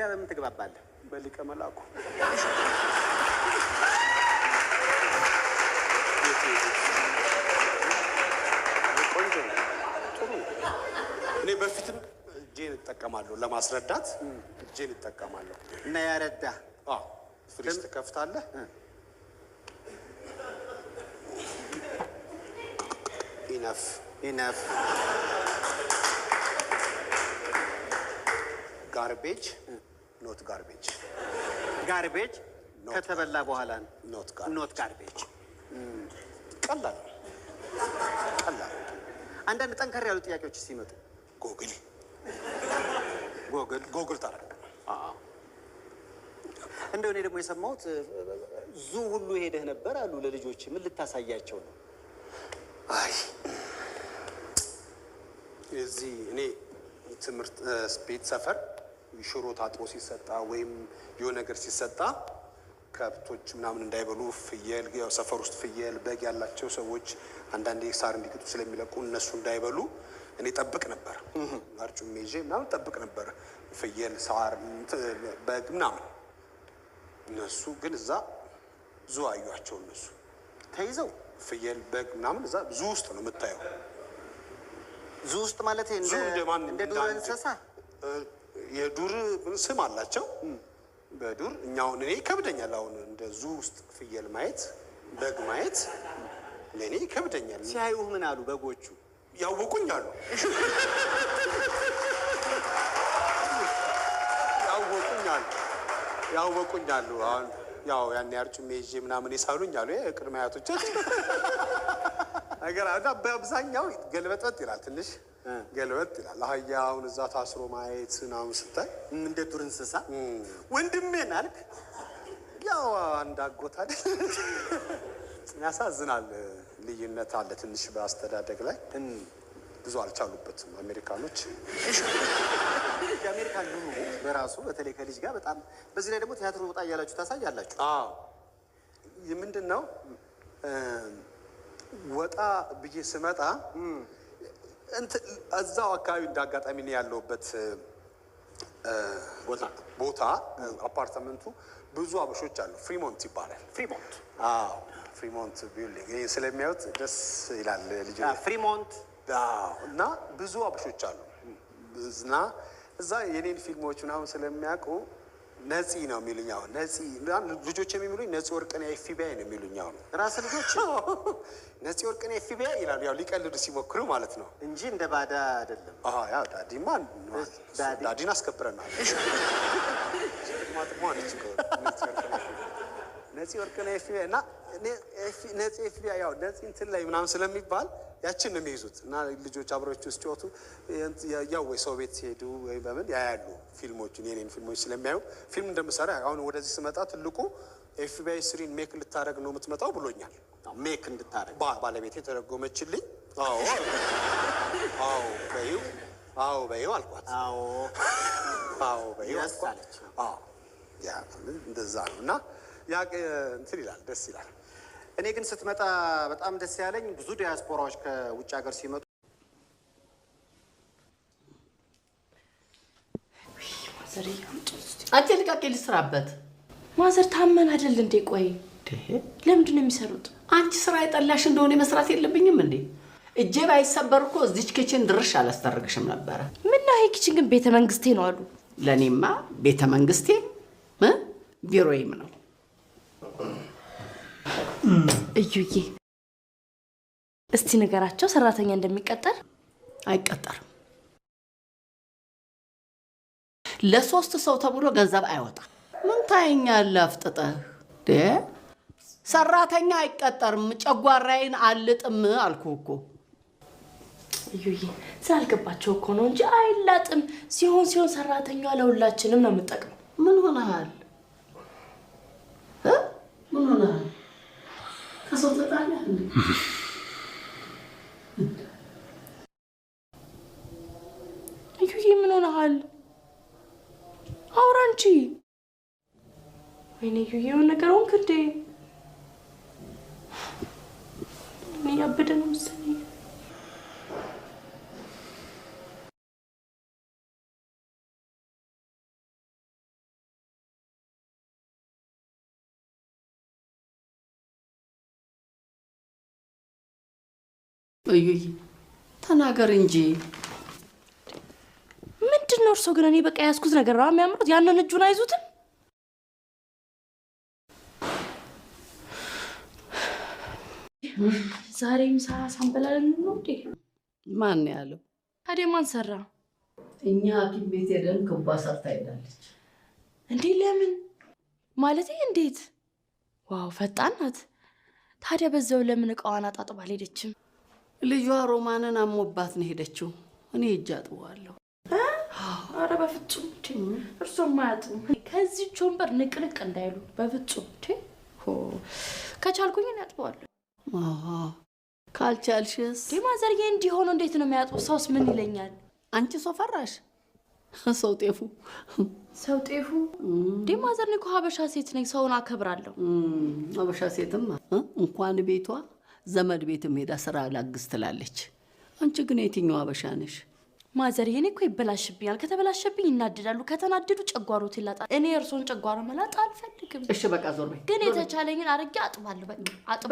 ጋር በምን ትግባባለህ? በሊቀ መላኩ እኔ በፊትም እጄን እጠቀማለሁ ለማስረዳት እጄን እጠቀማለሁ እና ያረዳ ፍሪጅ ትከፍታለህ ኢነፍ ጋርቤጅ ኖት ጋርቤጅ ጋርቤጅ ከተበላ በኋላ ኖት ጋርቤጅ ቀላል አንዳንድ ጠንከር ያሉ ጥያቄዎች ሲመጡ ጎግል ታረጋለህ እንደው እኔ ደግሞ የሰማሁት ዙ ሁሉ ሄደህ ነበር አሉ ለልጆች ምን ልታሳያቸው ነው? አይ እዚህ እኔ ትምህርት ቤት ሰፈር ሽሮ ታጥቦ ሲሰጣ ወይም የሆነ ነገር ሲሰጣ ከብቶች ምናምን እንዳይበሉ ፍየል ያው ሰፈር ውስጥ ፍየል በግ ያላቸው ሰዎች አንዳንዴ ሳር እንዲግጡ ስለሚለቁ እነሱ እንዳይበሉ እኔ ጠብቅ ነበር አርጩሜ ይዤ ምናምን ጠብቅ ነበር ፍየል ሳር በግ ምናምን እነሱ ግን እዛ ዙ አዩአቸው እነሱ ተይዘው ፍየል በግ ምናምን እዛ ዙ ውስጥ ነው የምታየው ዙ ውስጥ ማለት እንደ ዱር እንስሳ የዱር ስም አላቸው በዱር እኛውን እኔ ከብደኛል አሁን እንደ ዙ ውስጥ ፍየል ማየት በግ ማየት ለኔ ከብደኛል ሲያዩህ ምን አሉ በጎቹ ያወቁኛሉ ያወቁኛሉ አሁን ያው ያን ያርጩሜ ይዤ ምናምን ይሳሉኝ አሉ ቅድመ አያቶቻችን ነገር በአብዛኛው ገልበጥበጥ ይላል ትንሽ ገልበጥ ይላል አህያውን እዛ ታስሮ ማየት ምናምን ስታይ እንደ ዱር እንስሳ ወንድሜን አልክ ያው አንድ አጎት አይደል ያሳዝናል ልዩነት አለ ትንሽ በአስተዳደግ ላይ ብዙ አልቻሉበትም አሜሪካኖች የአሜሪካን ኑሮ በራሱ በተለይ ከልጅ ጋር በጣም በዚህ ላይ ደግሞ ቲያትር ወጣ እያላችሁ ታሳያላችሁ ምንድን ነው ወጣ ብዬ ስመጣ እዛው አካባቢ እንዳጋጣሚ ነው ያለውበት ቦታ አፓርትመንቱ ብዙ አበሾች አሉ ፍሪሞንት ይባላል ፍሪሞንት ቢልዲንግ ስለሚያዩት ደስ ይላል ልጅ ፍሪሞንት እና ብዙ አበሾች አሉ እና እዛ የኔን ፊልሞች ምናምን ስለሚያውቁ ነፂ ነው የሚሉኝ አሁን ነፂ ልጆች የሚሉኝ ነፂ ወርቅነህ ኤፍቢአይ ነው የሚሉኝ አሁን ራስ ልጆች ነፂ ወርቅነህ ኤፍቢአይ ይላሉ ያው ሊቀልዱ ሲሞክሩ ማለት ነው እንጂ እንደ ባዳ አይደለም ያው ዳዲማ ዳዲን አስከብረናል ማጥሟነች ነፂ ወርቅነህ ኤፍቢአይ እና ነፂ ኤፍቢአይ ያው ነፂ እንትን ላይ ምናምን ስለሚባል ያችን ነው የሚይዙት እና ልጆች አብሮች ውስጥ ሲወጡ ያው ወይ ሰው ቤት ሲሄዱ ወይ በምን ያያሉ ፊልሞችን የኔን ፊልሞች ስለሚያዩ ፊልም እንደምሰራ አሁን ወደዚህ ስመጣ ትልቁ ኤፍቢአይ 3 ሜክ ልታረግ ነው የምትመጣው ብሎኛል ሜክ እንድታረግ ባለቤቴ ተረጎመችልኝ በይው አልኳት በይው አልኳት ያ እንደዛ ነው እና ያ እንትን ይላል ደስ ይላል እኔ ግን ስትመጣ በጣም ደስ ያለኝ ብዙ ዲያስፖራዎች ከውጭ ሀገር ሲመጡ አንተ ልቃቄ ልስራበት ማዘር ታመን አይደል እንዴ ቆይ ለምንድን ነው የሚሰሩት አንቺ ስራ የጠላሽ እንደሆነ መስራት የለብኝም እንዴ እጄ ባይሰበር እኮ እዚች ኪችን ድርሽ አላስተርግሽም ነበር ምን ነው ይሄ ኪችን ግን ቤተ መንግስቴ ነው አሉ ለኔማ ቤተ መንግስቴ ቢሮዬም ነው እዩዬ እስቲ ነገራቸው ሰራተኛ እንደሚቀጠር አይቀጠርም ለሶስት ሰው ተብሎ ገንዘብ አይወጣም ምን ታየኛለህ አፍጥጠህ ሰራተኛ አይቀጠርም ጨጓራዬን አልጥም አልኩህ እኮ እዩዬ ስላልገባቸው እኮ ነው እንጂ አይላጥም ሲሆን ሰራተኛ ለሁላችንም ነው የምጠቅመው ምን ሆነሃል ምን ሆነሃል ከሰው ተጣላህ እንዴ እዩዬ ምን ሆነሃል አውራ እንጂ ወይኔ እዩዬ የሆነ ነገር ሆንክ እንዴ እኔ ያበደ ነው መሰለኝ እዩይ ተናገር እንጂ ምንድነው? እርሶ ግን እኔ በቃ ያስኩት ነገር ነው የሚያምሩት። ያንን እጁን አይዙትም? ዛሬ ምሳ ሳንበላለን ነው እንዴ? ማን ያለው? ታዲያ ማን ሰራ? እኛ ሐኪም ቤት ሄደን ክባ ሰርታ ሄዳለች። እንዴ ለምን? ማለቴ እንዴት? ዋው ፈጣን ናት። ታዲያ በዛው ለምን እቃዋን አጣጥባ አልሄደችም? ልጇ ሮማንን አሞባት ነው ሄደችው። እኔ እጅ አጥበዋለሁ። አረ በፍጹም እርሶም አያጥቡም። ከዚህች ወንበር ንቅንቅ እንዳይሉ በፍጹም። ከቻልኩኝ ያጥበዋለሁ። ካልቻልሽስ? ማዘርዬ እንዲሆኑ እንዴት ነው የሚያጥቡ? ሰውስ ምን ይለኛል? አንቺ ሰው ፈራሽ? ሰው ጤፉ ማዘር እኔ እኮ ሀበሻ ሴት ነኝ፣ ሰውን አከብራለሁ። ሀበሻ ሴትማ እንኳን ቤቷ ዘመድ ቤትም ሄዳ ስራ ላግዝ ትላለች። አንቺ ግን የትኛው ሀበሻ ነሽ? ማዘርዬ እኔ እኮ ይበላሽብኛል። ከተበላሸብኝ ይናደዳሉ። ከተናደዱ ጨጓሮት ይላጣል። እኔ እርሶን ጨጓሮ መላጥ አልፈልግም። እሺ በቃ ዞር በይ። ግን የተቻለኝን አድርጌ አጥባለሁ።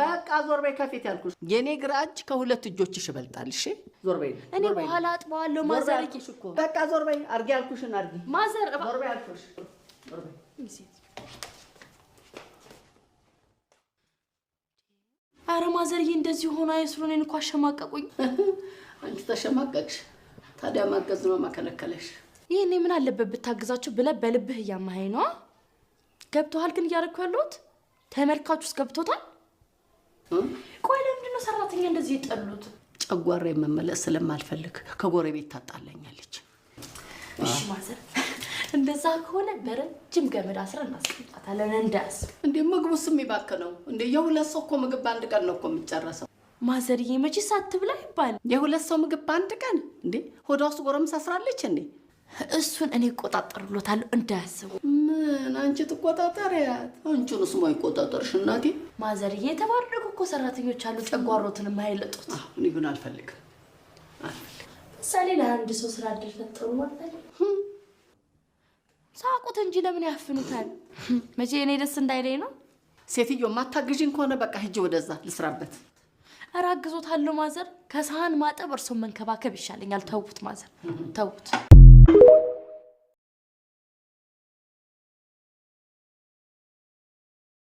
በቃ ዞር በይ። ከፊት ያልኩሽ የኔ ግራ እጅ ከሁለት እጆችሽ ይበልጣል። እሺ ዞር በይ። እኔ በኋላ አጥባለሁ። ማዘርዬ በቃ ዞር በይ። አርጊ ያልኩሽን አርጊ። ማዘር ዞር በይ አልኩሽ። ዞር በይ። አረ ማዘርዬ እንደዚህ ሆኖ አይስሩ። እኔን እኮ አሸማቀቁኝ። አንቺ ተሸማቀቅሽ። ታዲያ ማገዝ ነው ማከለከለሽ? ይሄኔ ምን አለበት ብታግዛችሁ ብለህ በልብህ እያማኸኝ ነው። ገብቶሃል? ግን እያደረኩ ያለሁት ተመልካቹስ ገብቶታል? ቆይ ለምንድን ነው ሰራተኛ እንደዚህ የጠሉት? ጨጓራ መመለስ ስለማልፈልግ ከጎረቤት ታጣላኛለች። እሺ ማዘር፣ እንደዛ ከሆነ በረጅም ገመድ አስረን እናስቀምጣታለን እንዳያስብ። እንዴ ምግቡስ የሚባክነው? እንዴ የሁለት ሰው እኮ ምግብ በአንድ ቀን ነው እኮ የሚጨረሰው። ማዘርዬ መቼ ሳትብላ ይባል? የሁለት ሰው ምግብ በአንድ ቀን? እንዴ ሆዷ ውስጥ ጎረምሳ ስራለች እንዴ? እሱን እኔ እቆጣጠርሎታለሁ እንዳያስቡ። ምን አንቺ ትቆጣጠሪያት? አንቺንስ ማን ይቆጣጠርሽ እናቴ? ማዘርዬ የተባረኩ እኮ ሰራተኞች አሉ ጨጓሮትን የማይለጡት። እኔ ግን አልፈልግም። ምሳሌ ለአንድ ሰው ስራ እድል ፈጠሩ ማለት ነው። ሳቁት እንጂ ለምን ያፍኑታል? መቼ እኔ ደስ እንዳይለኝ ነው። ሴትዮ ማታግዢኝ ከሆነ በቃ ሂጂ ወደዛ ልስራበት። ኧረ አግዞታለሁ ማዘር። ከሳህን ማጠብ እርሶን መንከባከብ ይሻለኛል። ተውት ማዘር ተውት።